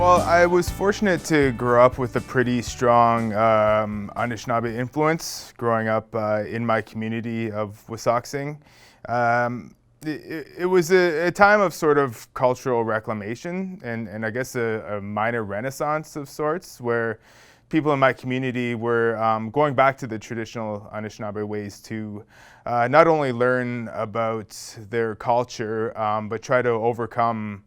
Well, I was fortunate to grow up with a pretty strong Anishinaabe influence growing up in my community of Waubgeshig. It was a time of sort of cultural reclamation and I guess a minor renaissance of sorts where people in my community were going back to the traditional Anishinaabe ways to not only learn about their culture, but try to overcome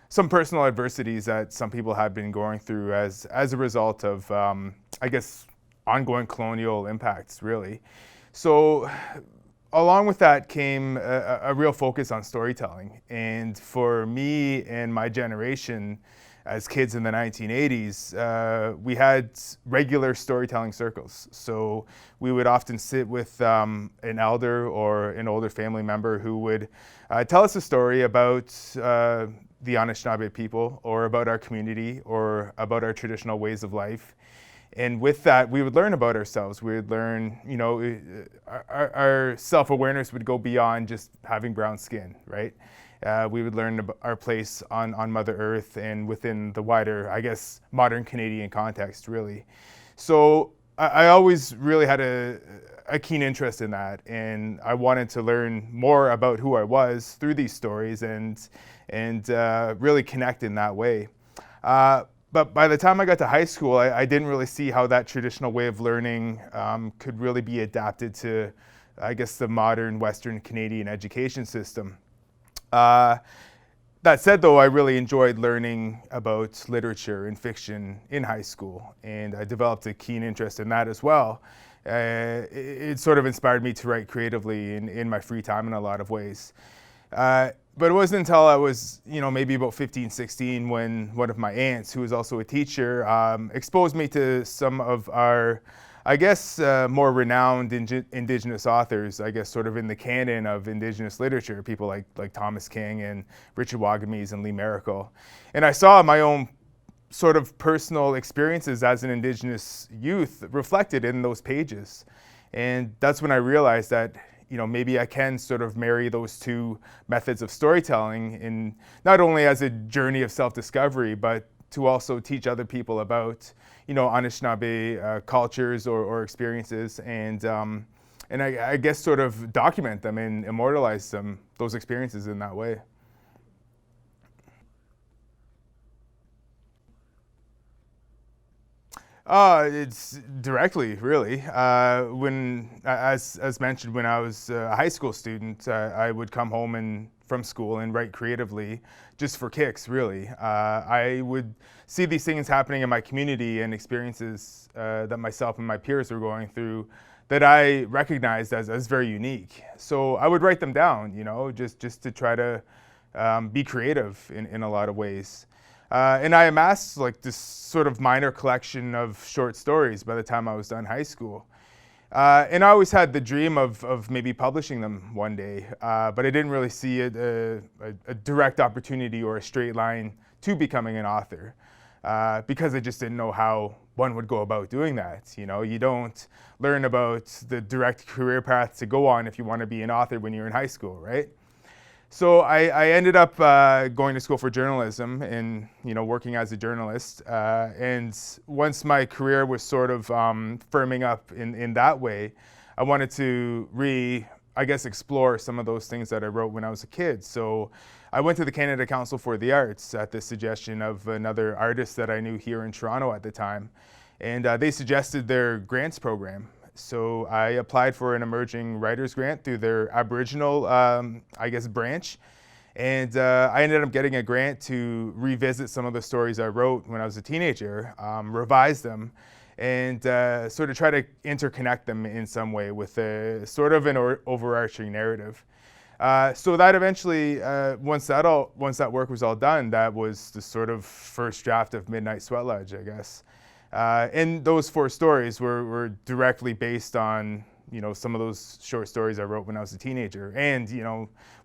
some personal adversities that some people have been going through as a result of, I guess, ongoing colonial impacts, really. So along with that came a real focus on storytelling. And for me and my generation, as kids in the 1980s, we had regular storytelling circles. So we would often sit with an elder or an older family member who would tell us a story about the Anishinaabe people, or about our community, or about our traditional ways of life. And with that, we would learn about ourselves. We would learn, you know, our self-awareness would go beyond just having brown skin, right? We would learn about our place on Mother Earth and within the wider, I guess, modern Canadian context, really. So I always really had a keen interest in that, and I wanted to learn more about who I was through these stories and really connect in that way. But by the time I got to high school, I didn't really see how that traditional way of learning could really be adapted to, I guess, the modern Western Canadian education system. That said, though, I really enjoyed learning about literature and fiction in high school, and I developed a keen interest in that as well. It sort of inspired me to write creatively in my free time in a lot of ways. But it wasn't until I was, maybe about 15, 16 when one of my aunts, who was also a teacher, exposed me to some of our, I guess, more renowned Indigenous authors, I guess, sort of in the canon of Indigenous literature, people like Thomas King and Richard Waubgeshig and Lee Miracle. And I saw my own sort of personal experiences as an Indigenous youth reflected in those pages. And that's when I realized that, maybe I can sort of marry those two methods of storytelling in not only as a journey of self-discovery, but to also teach other people about, Anishinaabe cultures or experiences, and I guess sort of document them and immortalize those experiences in that way. It's directly, really. As mentioned, when I was a high school student, I would come home from school and write creatively, just for kicks, really. I would see these things happening in my community and experiences that myself and my peers were going through that I recognized as very unique. So I would write them down, just to try to be creative in a lot of ways. And I amassed like this sort of minor collection of short stories by the time I was done high school. And I always had the dream of maybe publishing them one day, but I didn't really see a direct opportunity or a straight line to becoming an author, because I just didn't know how one would go about doing that. You don't learn about the direct career path to go on if you want to be an author when you're in high school, right? So I ended up going to school for journalism and working as a journalist. And once my career was sort of firming up in that way, I wanted to explore some of those things that I wrote when I was a kid. So I went to the Canada Council for the Arts at the suggestion of another artist that I knew here in Toronto at the time. And they suggested their grants program. So I applied for an emerging writers grant through their Aboriginal, branch. And I ended up getting a grant to revisit some of the stories I wrote when I was a teenager, revise them, and sort of try to interconnect them in some way with a sort of an overarching narrative. So that eventually, once that work was all done, that was the sort of first draft of Midnight Sweat Lodge, I guess. And those 4 stories were directly based on, some of those short stories I wrote when I was a teenager. And,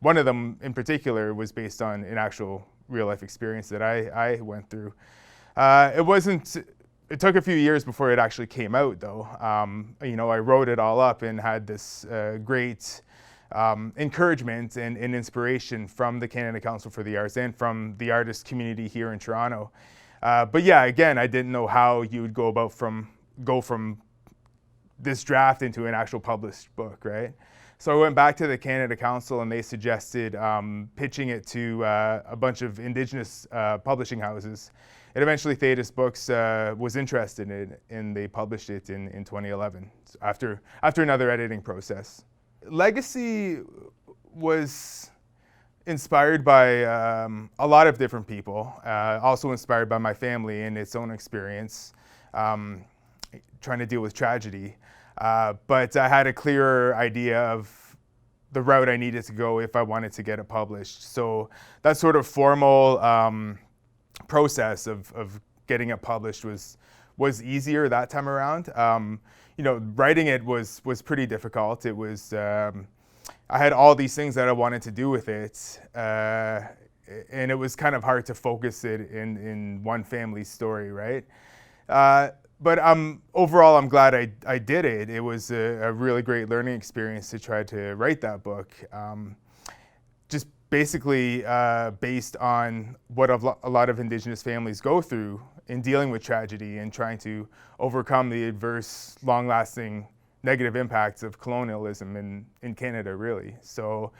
one of them in particular was based on an actual real life experience that I went through. It took a few years before it actually came out, though. I wrote it all up and had this great encouragement and inspiration from the Canada Council for the Arts and from the artist community here in Toronto. But yeah, again, I didn't know how you would go from this draft into an actual published book, right? So I went back to the Canada Council and they suggested pitching it to a bunch of Indigenous publishing houses. And eventually Thetis Books was interested in it, and they published it in 2011 after another editing process. Legacy was inspired by a lot of different people, also inspired by my family and its own experience trying to deal with tragedy. But I had a clearer idea of the route I needed to go if I wanted to get it published. So that sort of formal process of getting it published was easier that time around. Writing it was pretty difficult. It was I had all these things that I wanted to do with it, and it was kind of hard to focus it in one family story, right? But overall, I'm glad I did it. It was a really great learning experience to try to write that book. Just basically based on what a lot of Indigenous families go through in dealing with tragedy and trying to overcome the adverse, long-lasting negative impacts of colonialism in Canada, really. So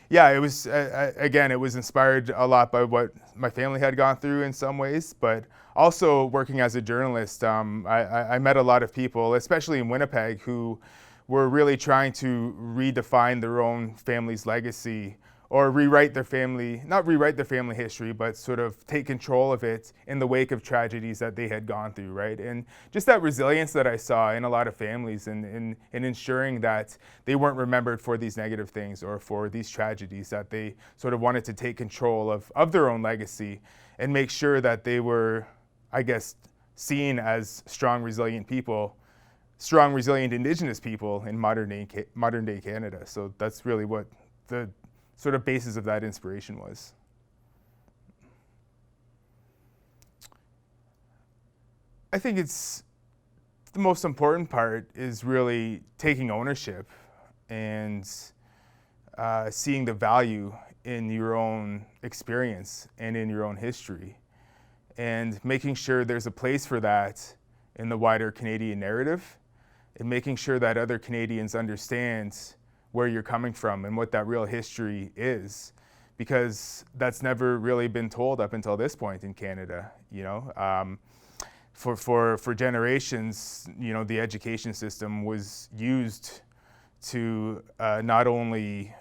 yeah, it was, again, it was inspired a lot by what my family had gone through in some ways, but also working as a journalist, I met a lot of people, especially in Winnipeg, who were really trying to redefine their own family's legacy, or not rewrite their family history, but sort of take control of it in the wake of tragedies that they had gone through, right? And just that resilience that I saw in a lot of families in ensuring that they weren't remembered for these negative things or for these tragedies, that they sort of wanted to take control of their own legacy and make sure that they were, I guess, seen as strong, resilient people, strong, resilient Indigenous people in modern day Canada. So that's really what the sort of basis of that inspiration was. I think it's the most important part is really taking ownership and seeing the value in your own experience and in your own history, and making sure there's a place for that in the wider Canadian narrative, and making sure that other Canadians understand where you're coming from and what that real history is, because that's never really been told up until this point in Canada. For generations, the education system was used to not only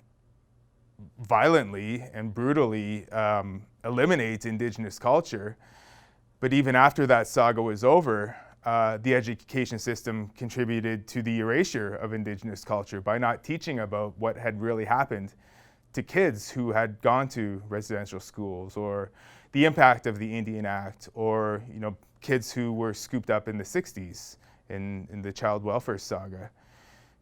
violently and brutally eliminate Indigenous culture, but even after that saga was over, the education system contributed to the erasure of Indigenous culture by not teaching about what had really happened to kids who had gone to residential schools, or the impact of the Indian Act, or kids who were scooped up in the 60s in the child welfare saga.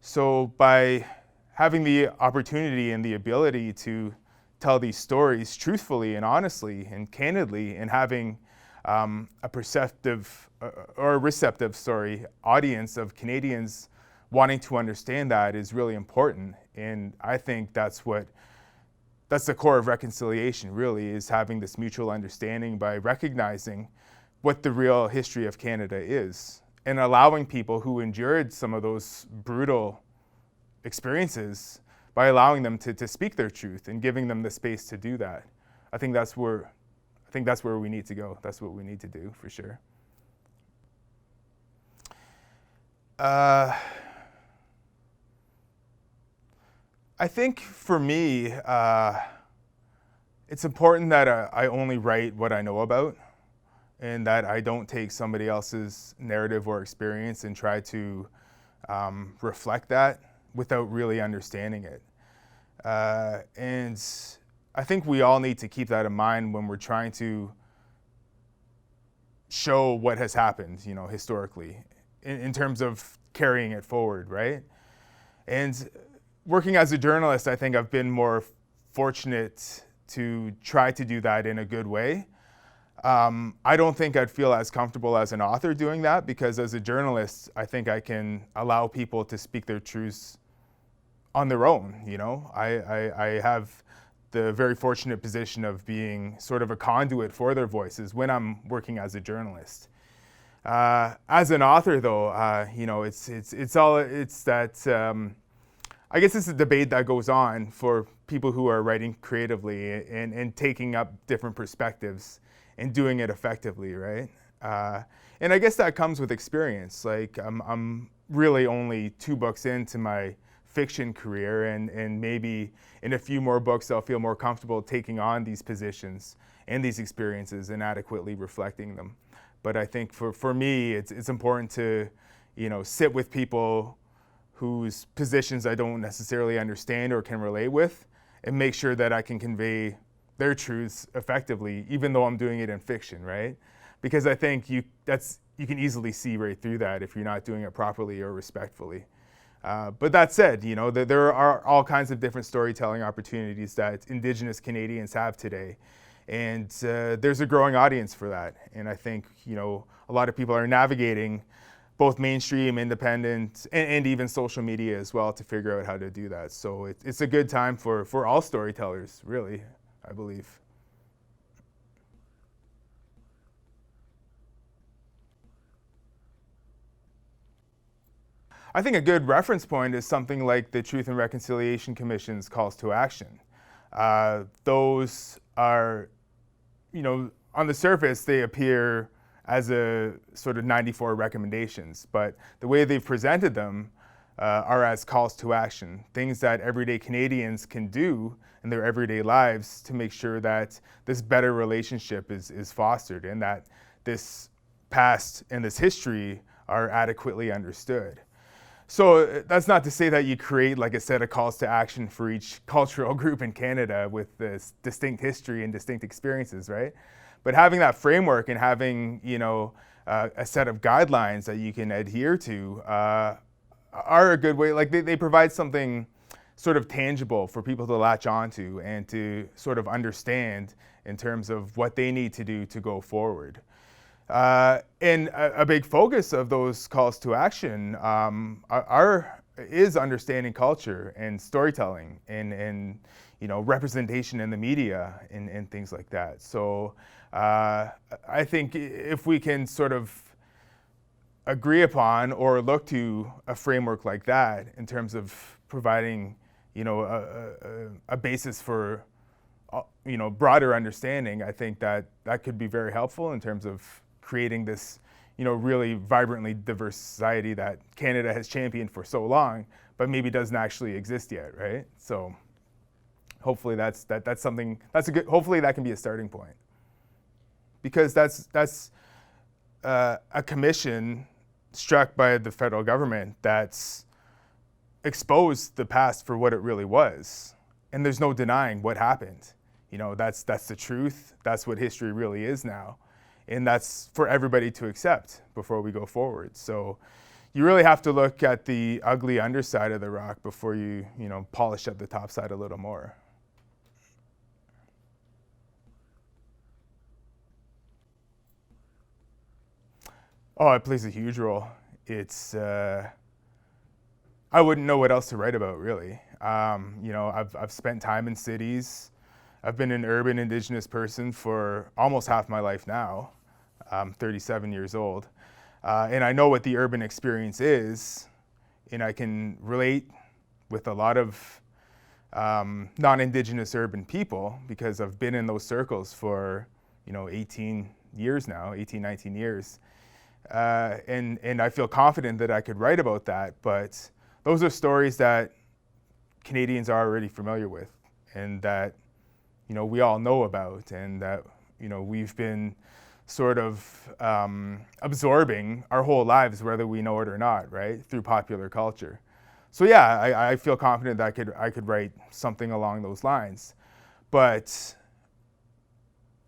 So by having the opportunity and the ability to tell these stories truthfully and honestly and candidly, and having a receptive audience of Canadians wanting to understand that is really important. And I think that's the core of reconciliation, really, is having this mutual understanding by recognizing what the real history of Canada is, and allowing people who endured some of those brutal experiences, by allowing them to speak their truth and giving them the space to do that. I think that's where we need to go. That's what we need to do, for sure. I think for me, it's important that I only write what I know about, and that I don't take somebody else's narrative or experience and try to reflect that without really understanding it. And I think we all need to keep that in mind when we're trying to show what has happened, historically, in terms of carrying it forward, right? And working as a journalist, I think I've been more fortunate to try to do that in a good way. I don't think I'd feel as comfortable as an author doing that, because as a journalist, I think I can allow people to speak their truths on their own. I have the very fortunate position of being sort of a conduit for their voices when I'm working as a journalist. As an author, though, it's that I guess it's a debate that goes on for people who are writing creatively and taking up different perspectives and doing it effectively, right? And I guess that comes with experience. Like I'm really only 2 books into my fiction career, and maybe in a few more books I'll feel more comfortable taking on these positions and these experiences and adequately reflecting them. But I think for me, it's important to, sit with people whose positions I don't necessarily understand or can relate with, and make sure that I can convey their truths effectively, even though I'm doing it in fiction, right? Because I think you can easily see right through that if you're not doing it properly or respectfully. But that said, there are all kinds of different storytelling opportunities that Indigenous Canadians have today. And there's a growing audience for that. And I think, a lot of people are navigating both mainstream, independent, and even social media as well to figure out how to do that. So it's a good time for all storytellers, really, I believe. I think a good reference point is something like the Truth and Reconciliation Commission's calls to action. Those are, on the surface, they appear as a sort of 94 recommendations, but the way they've presented them are as calls to action, things that everyday Canadians can do in their everyday lives to make sure that this better relationship is fostered and that this past and this history are adequately understood. So that's not to say that you create like a set of calls to action for each cultural group in Canada with this distinct history and distinct experiences, right? But having that framework and having, a set of guidelines that you can adhere to are a good way. Like they provide something sort of tangible for people to latch onto and to sort of understand in terms of what they need to do to go forward. And a big focus of those calls to action is understanding culture and storytelling and representation in the media and things like that. So I think if we can sort of agree upon or look to a framework like that in terms of providing a basis for broader understanding, I think that could be very helpful in terms of creating this, really vibrantly diverse society that Canada has championed for so long, but maybe doesn't actually exist yet, right? So hopefully that's something that's a good. Hopefully that can be a starting point, because that's a commission struck by the federal government that's exposed the past for what it really was, and there's no denying what happened. That's the truth. That's what history really is now. And that's for everybody to accept before we go forward. So you really have to look at the ugly underside of the rock before you, polish up the top side a little more. Oh, it plays a huge role. It's, I wouldn't know what else to write about, really. I've spent time in cities. I've been an urban Indigenous person for almost half my life now. I'm 37 years old. And I know what the urban experience is, and I can relate with a lot of non-Indigenous urban people because I've been in those circles for, 18 years now, 18, 19 years. And I feel confident that I could write about that, but those are stories that Canadians are already familiar with and that, we all know about and that, we've been sort of absorbing our whole lives, whether we know it or not, right, through popular culture. So yeah, I feel confident that I could write something along those lines. But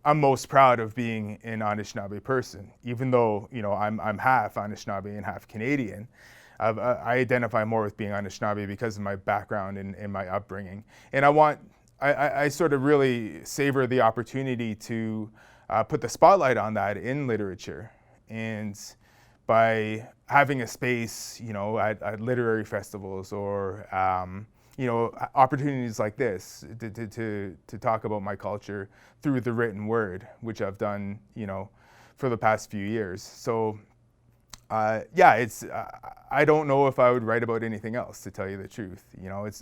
I'm most proud of being an Anishinaabe person, even though I'm half Anishinaabe and half Canadian. I identify more with being Anishinaabe because of my background and my upbringing, and I sort of really savor the opportunity to put the spotlight on that in literature, and by having a space, at literary festivals or opportunities like this to talk about my culture through the written word, which I've done, for the past few years. So it's I don't know if I would write about anything else, to tell you the truth.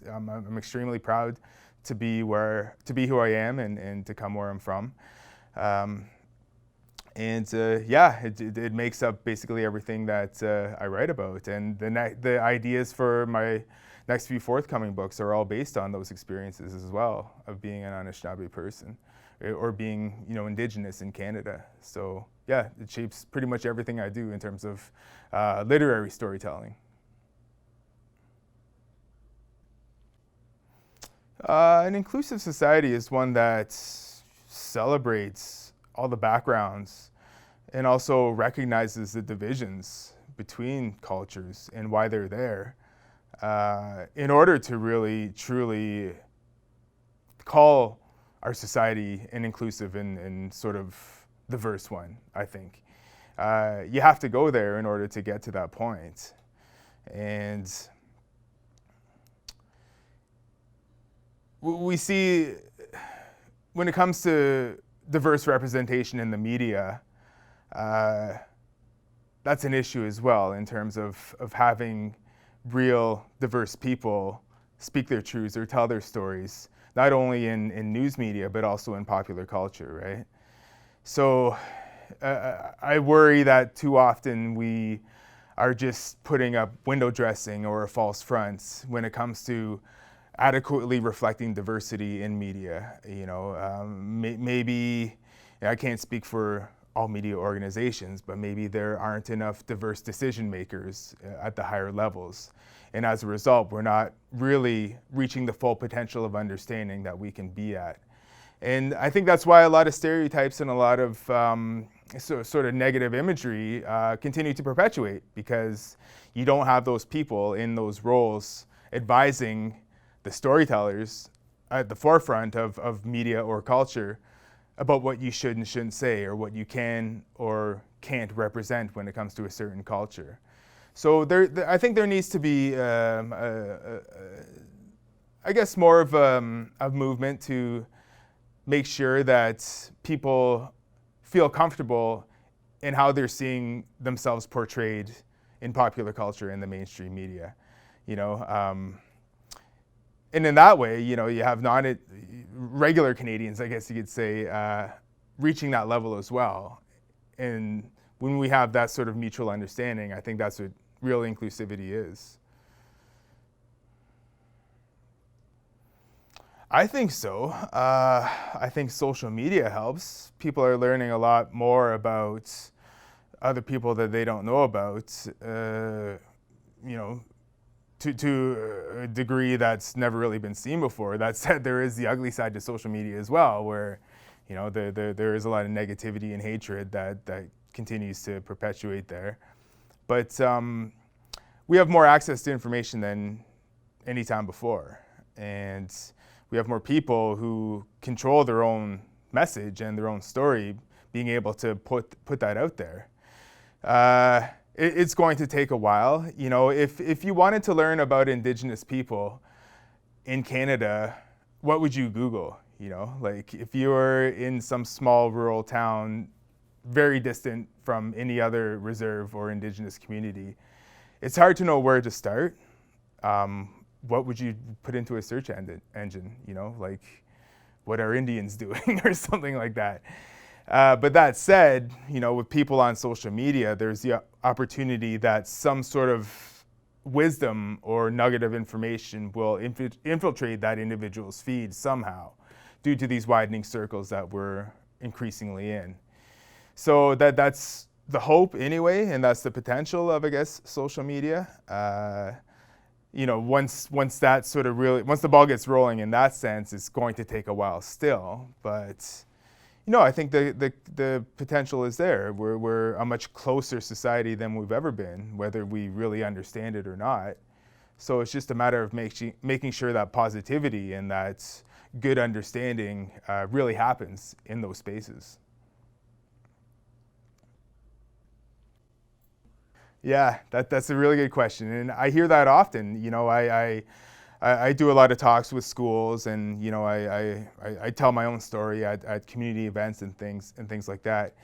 I'm extremely proud to be who I am and to come where I'm from. It makes up basically everything that I write about, and the ideas for my next few forthcoming books are all based on those experiences as well, of being an Anishinaabe person or being Indigenous in Canada. So it shapes pretty much everything I do in terms of literary storytelling. An inclusive society is one that celebrates all the backgrounds and also recognizes the divisions between cultures and why they're there, in order to really, truly call our society an inclusive and sort of diverse one, I think. You have to go there in order to get to that point. And we see, when it comes to diverse representation in the media, that's an issue as well, in terms of having real diverse people speak their truths or tell their stories, not only in news media, but also in popular culture, right? So I worry that too often we are just putting up window dressing or a false front when it comes to adequately reflecting diversity in media. Maybe, I can't speak for all media organizations, but maybe there aren't enough diverse decision makers at the higher levels. And as a result, we're not really reaching the full potential of understanding that we can be at. And I think that's why a lot of stereotypes and a lot of sort of negative imagery continue to perpetuate, because you don't have those people in those roles advising the storytellers at the forefront of media or culture about what you should and shouldn't say, or what you can or can't represent when it comes to a certain culture. So I think there needs to be, I guess, more of a movement to make sure that people feel comfortable in how they're seeing themselves portrayed in popular culture and the mainstream media. And in that way, you have regular Canadians, I guess you could say, reaching that level as well. And when we have that sort of mutual understanding, I think that's what real inclusivity is. I think so. I think social media helps. People are learning a lot more about other people that they don't know about, to a degree that's never really been seen before. That said, there is the ugly side to social media as well, where there is a lot of negativity and hatred that continues to perpetuate there. But we have more access to information than any time before, and we have more people who control their own message and their own story, being able to put that out there. It's going to take a while. If you wanted to learn about Indigenous people in Canada, what would you Google? Like if you were in some small rural town, very distant from any other reserve or Indigenous community, it's hard to know where to start. What would you put into a search engine? Like, what are Indians doing or something like that? But that said, with people on social media, there's the opportunity that some sort of wisdom or nugget of information will infiltrate that individual's feed somehow, due to these widening circles that we're increasingly in. So that's the hope anyway, and that's the potential of, I guess, social media. Once that sort of once the ball gets rolling in that sense, it's going to take a while still, but I think the potential is there. We're a much closer society than we've ever been, whether we really understand it or not. So it's just a matter of making sure that positivity and that good understanding really happens in those spaces. Yeah, that's a really good question, and I hear that often. I do a lot of talks with schools, and I tell my own story at community events and things like that.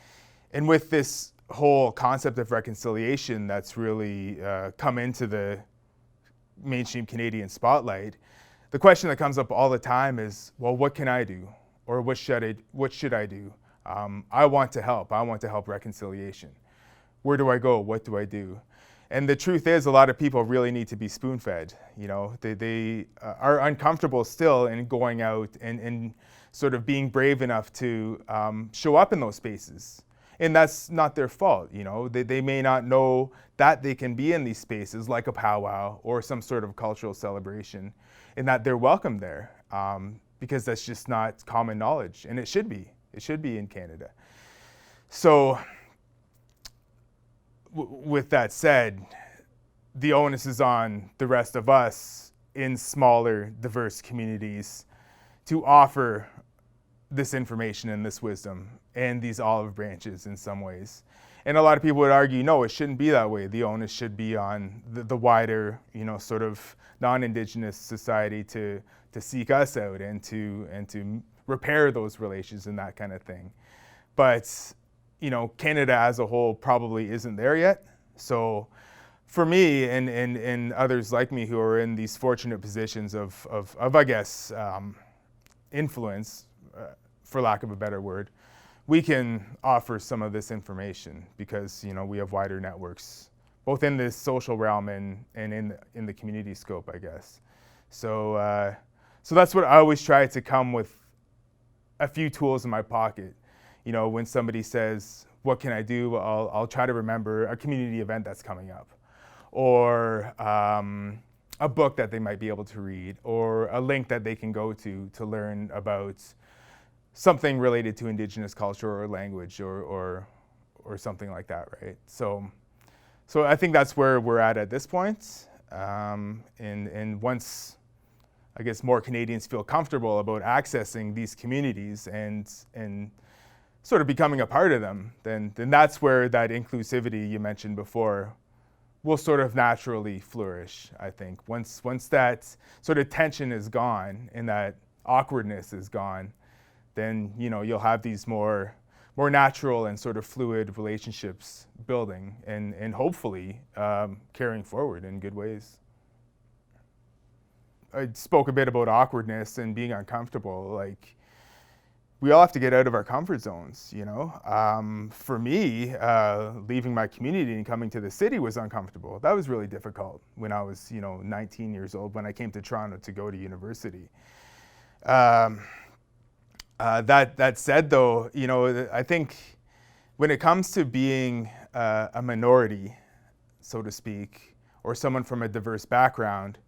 And with this whole concept of reconciliation that's really come into the mainstream Canadian spotlight, the question that comes up all the time is, well, what can I do, or what should I do? I want to help. I want to help reconciliation. Where do I go? What do I do? And the truth is, a lot of people really need to be spoon-fed. They are uncomfortable still in going out and sort of being brave enough to show up in those spaces. And that's not their fault. They may not know that they can be in these spaces like a powwow or some sort of cultural celebration, and that they're welcome there, because that's just not common knowledge, and it should be. It should be in Canada. So with that said, the onus is on the rest of us in smaller, diverse communities to offer this information and this wisdom and these olive branches in some ways. And a lot of people would argue, no, it shouldn't be that way. The onus should be on the wider, sort of non-Indigenous society to seek us out and to repair those relations and that kind of thing. But Canada as a whole probably isn't there yet. So for me and others like me who are in these fortunate positions of I guess, influence, for lack of a better word, we can offer some of this information because we have wider networks, both in the social realm and in the community scope, I guess. So that's what I always try to come with, a few tools in my pocket. When somebody says, what can I do? I'll try to remember a community event that's coming up, or a book that they might be able to read, or a link that they can go to learn about something related to Indigenous culture or language or something like that, right? So I think that's where we're at this point. And once, I guess, more Canadians feel comfortable about accessing these communities and sort of becoming a part of them, then that's where that inclusivity you mentioned before will sort of naturally flourish, I think. Once that sort of tension is gone and that awkwardness is gone, then you'll have these more natural and sort of fluid relationships building and hopefully carrying forward in good ways. I spoke a bit about awkwardness and being uncomfortable. Like, we all have to get out of our comfort zones, For me, leaving my community and coming to the city was uncomfortable. That was really difficult when I was, 19 years old, when I came to Toronto to go to university. That said, though, I think when it comes to being a minority, so to speak, or someone from a diverse background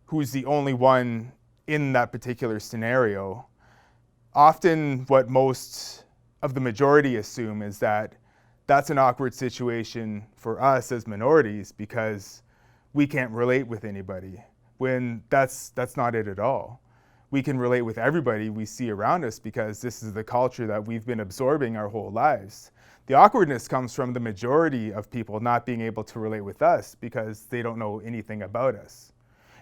who's the only one in that particular scenario, often what most of the majority assume is that that's an awkward situation for us as minorities because we can't relate with anybody, when that's not it at all. We can relate with everybody we see around us because this is the culture that we've been absorbing our whole lives. The awkwardness comes from the majority of people not being able to relate with us because they don't know anything about us.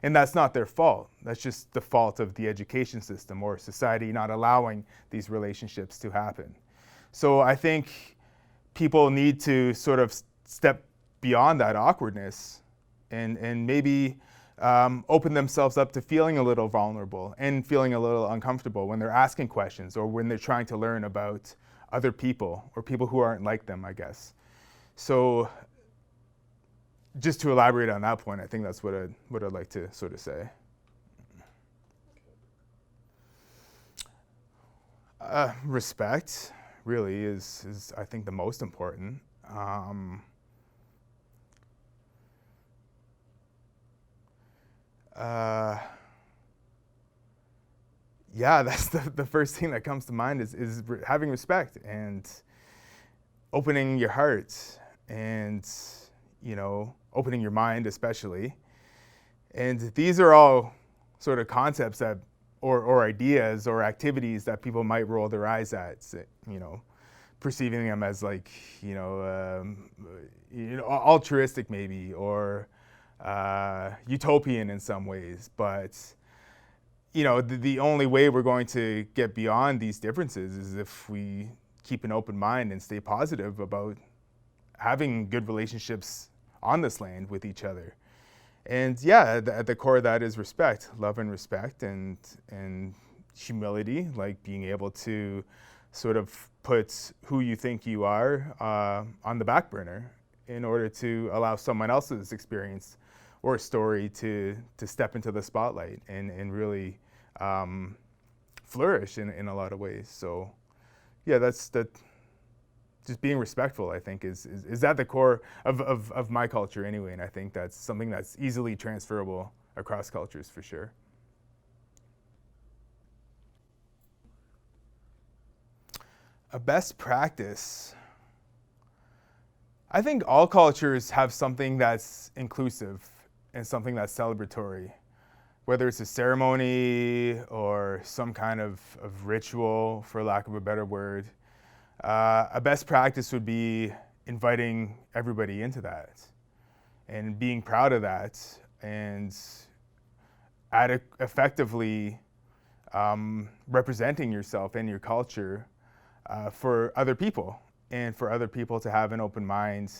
And that's not their fault. That's just the fault of the education system or society not allowing these relationships to happen. So I think people need to sort of step beyond that awkwardness and maybe open themselves up to feeling a little vulnerable and feeling a little uncomfortable when they're asking questions or when they're trying to learn about other people or people who aren't like them, I guess. So just to elaborate on that point, I think that's what I'd like to sort of say. Respect really is I think the most important. Yeah, that's the first thing that comes to mind is having respect and opening your heart and opening your mind especially. And these are all sort of concepts that or ideas or activities that people might roll their eyes at, perceiving them as like altruistic maybe, or utopian in some ways, but the only way we're going to get beyond these differences is if we keep an open mind and stay positive about having good relationships on this land with each other. And yeah, at the core of that is respect, love and respect, and humility, like being able to sort of put who you think you are on the back burner in order to allow someone else's experience or story to step into the spotlight and really flourish in a lot of ways. So yeah, that's just being respectful, I think, is at the core of my culture anyway, and I think that's something that's easily transferable across cultures for sure. A best practice. I think all cultures have something that's inclusive and something that's celebratory, whether it's a ceremony or some kind of ritual, for lack of a better word. A best practice would be inviting everybody into that and being proud of that and effectively representing yourself and your culture for other people, and for other people to have an open mind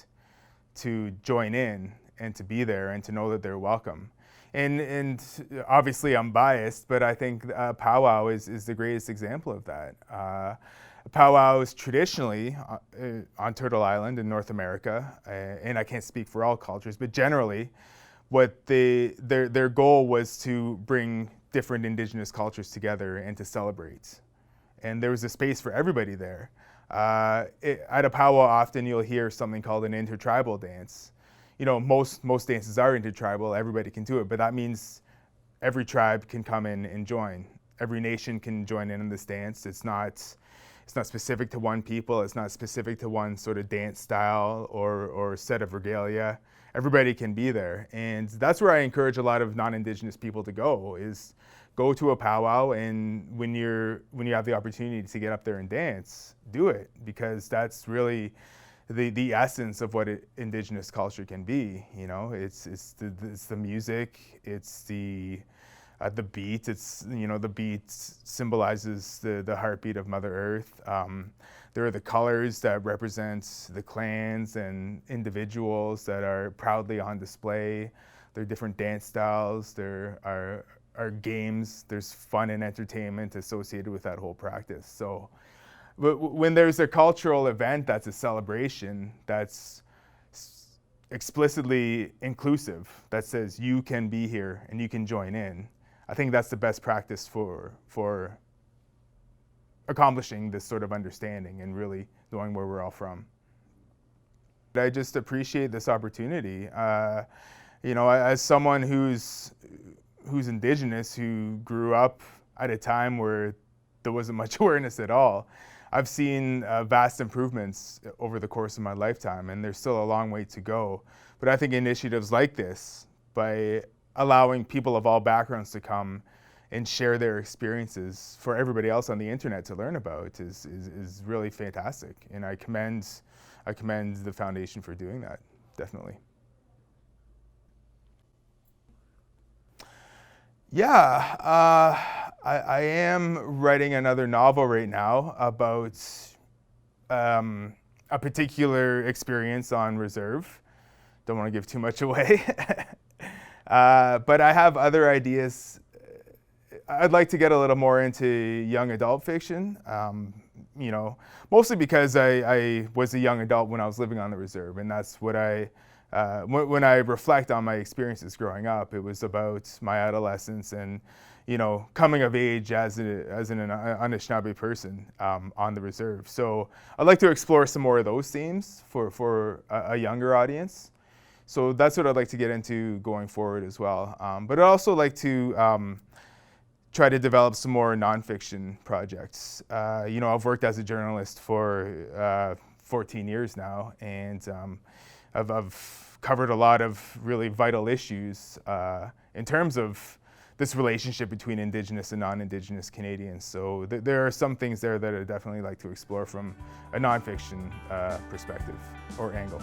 to join in and to be there and to know that they're welcome. And obviously I'm biased, but I think powwow is the greatest example of that. Powwows traditionally on Turtle Island in North America, and I can't speak for all cultures, but generally what their goal was to bring different Indigenous cultures together and to celebrate. And there was a space for everybody there. At a powwow, often you'll hear something called an intertribal dance. Most dances are intertribal, everybody can do it, but that means every tribe can come in and join. Every nation can join in this dance. It's not specific to one people, it's not specific to one sort of dance style or set of regalia. Everybody can be there. And that's where I encourage a lot of non-Indigenous people to go to a powwow, and when you have the opportunity to get up there and dance, do it, because that's really the essence of what Indigenous culture can be. It's the music, it's the beat. The beat symbolizes the heartbeat of Mother Earth. There are the colors that represent the clans and individuals that are proudly on display. There are different dance styles. There are games. There's fun and entertainment associated with that whole practice. So when there's a cultural event that's a celebration that's explicitly inclusive, that says you can be here and you can join in, I think that's the best practice for accomplishing this sort of understanding and really knowing where we're all from. I just appreciate this opportunity. As someone who's Indigenous, who grew up at a time where there wasn't much awareness at all, I've seen vast improvements over the course of my lifetime, and there's still a long way to go. But I think initiatives like this, by allowing people of all backgrounds to come and share their experiences for everybody else on the internet to learn about, is really fantastic. And I commend the foundation for doing that, definitely. Yeah, I am writing another novel right now about a particular experience on reserve. Don't want to give too much away. But I have other ideas. I'd like to get a little more into young adult fiction, mostly because I was a young adult when I was living on the reserve, and that's what when I reflect on my experiences growing up, it was about my adolescence and, coming of age as an Anishinaabe person on the reserve. So I'd like to explore some more of those themes for a younger audience. So that's what I'd like to get into going forward as well. But I'd also like to try to develop some more nonfiction projects. I've worked as a journalist for 14 years now, and I've covered a lot of really vital issues in terms of this relationship between Indigenous and non-Indigenous Canadians. So there are some things there that I'd definitely like to explore from a nonfiction perspective or angle.